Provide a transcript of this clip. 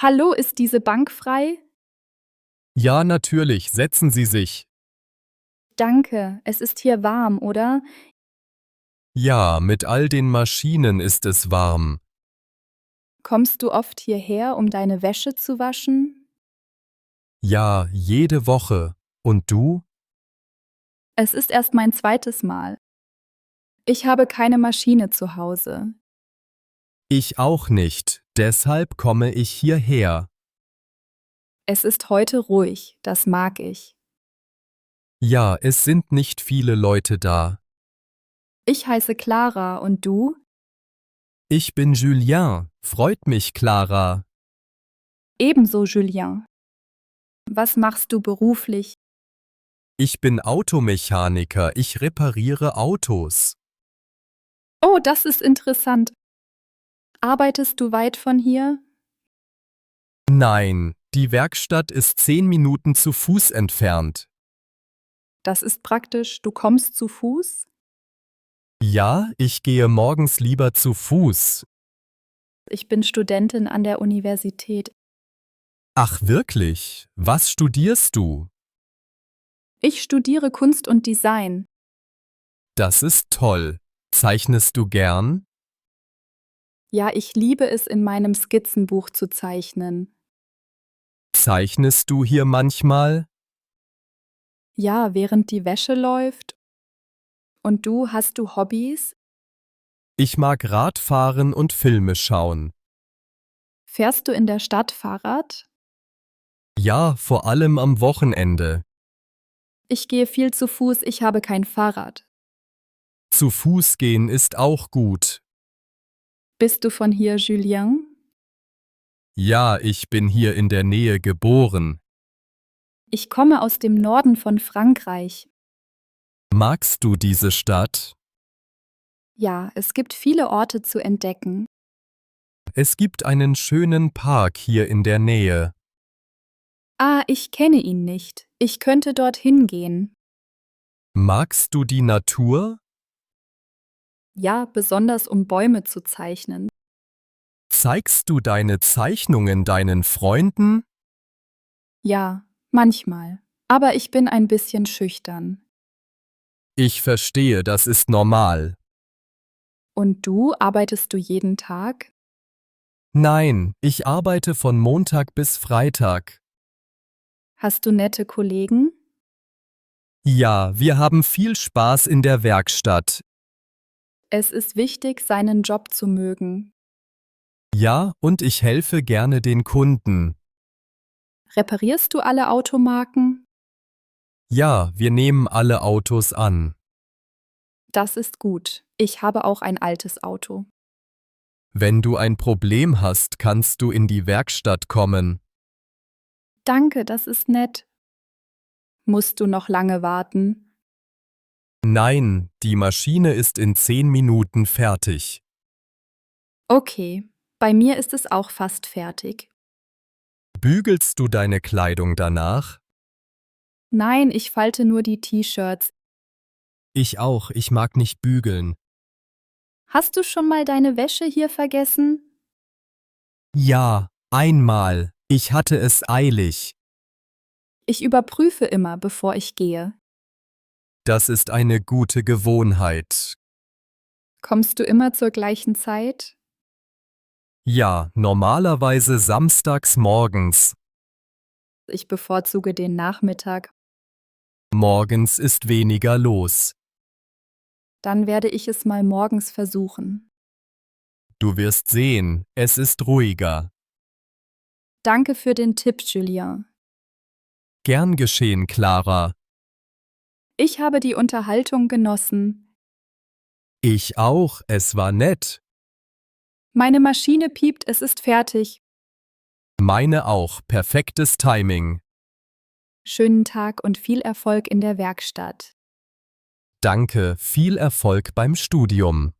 Hallo, ist diese Bank frei? Ja, natürlich, setzen Sie sich. Danke, es ist hier warm, oder? Ja, mit all den Maschinen ist es warm. Kommst du oft hierher, um deine Wäsche zu waschen? Ja, jede Woche. Und du? Es ist erst mein zweites Mal. Ich habe keine Maschine zu Hause. Ich auch nicht, deshalb komme ich hierher. Es ist heute ruhig, das mag ich. Ja, es sind nicht viele Leute da. Ich heiße Clara und du? Ich bin Julien, freut mich, Clara. Ebenso, Julien. Was machst du beruflich? Ich bin Automechaniker, ich repariere Autos. Oh, das ist interessant. Arbeitest du weit von hier? Nein, die Werkstatt ist 10 Minuten zu Fuß entfernt. Das ist praktisch, du kommst zu Fuß? Ja, ich gehe morgens lieber zu Fuß. Ich bin Studentin an der Universität. Ach wirklich? Was studierst du? Ich studiere Kunst und Design. Das ist toll. Zeichnest du gern? Ja, ich liebe es, in meinem Skizzenbuch zu zeichnen. Zeichnest du hier manchmal? Ja, während die Wäsche läuft. Und du, hast du Hobbys? Ich mag Radfahren und Filme schauen. Fährst du in der Stadt Fahrrad? Ja, vor allem am Wochenende. Ich gehe viel zu Fuß, ich habe kein Fahrrad. Zu Fuß gehen ist auch gut. Bist du von hier, Julien? Ja, ich bin hier in der Nähe geboren. Ich komme aus dem Norden von Frankreich. Magst du diese Stadt? Ja, es gibt viele Orte zu entdecken. Es gibt einen schönen Park hier in der Nähe. Ah, ich kenne ihn nicht. Ich könnte dorthin gehen. Magst du die Natur? Ja, besonders um Bäume zu zeichnen. Zeigst du deine Zeichnungen deinen Freunden? Ja, manchmal. Aber ich bin ein bisschen schüchtern. Ich verstehe, das ist normal. Und du, arbeitest du jeden Tag? Nein, ich arbeite von Montag bis Freitag. Hast du nette Kollegen? Ja, wir haben viel Spaß in der Werkstatt. Es ist wichtig, seinen Job zu mögen. Ja, und ich helfe gerne den Kunden. Reparierst du alle Automarken? Ja, wir nehmen alle Autos an. Das ist gut. Ich habe auch ein altes Auto. Wenn du ein Problem hast, kannst du in die Werkstatt kommen. Danke, das ist nett. Musst du noch lange warten? Nein, die Maschine ist in 10 Minuten fertig. Okay, bei mir ist es auch fast fertig. Bügelst du deine Kleidung danach? Nein, ich falte nur die T-Shirts. Ich auch, ich mag nicht bügeln. Hast du schon mal deine Wäsche hier vergessen? Ja, einmal. Ich hatte es eilig. Ich überprüfe immer, bevor ich gehe. Das ist eine gute Gewohnheit. Kommst du immer zur gleichen Zeit? Ja, normalerweise samstags morgens. Ich bevorzuge den Nachmittag. Morgens ist weniger los. Dann werde ich es mal morgens versuchen. Du wirst sehen, es ist ruhiger. Danke für den Tipp, Julien. Gern geschehen, Clara. Ich habe die Unterhaltung genossen. Ich auch, es war nett. Meine Maschine piept, es ist fertig. Meine auch, perfektes Timing. Schönen Tag und viel Erfolg in der Werkstatt. Danke, viel Erfolg beim Studium.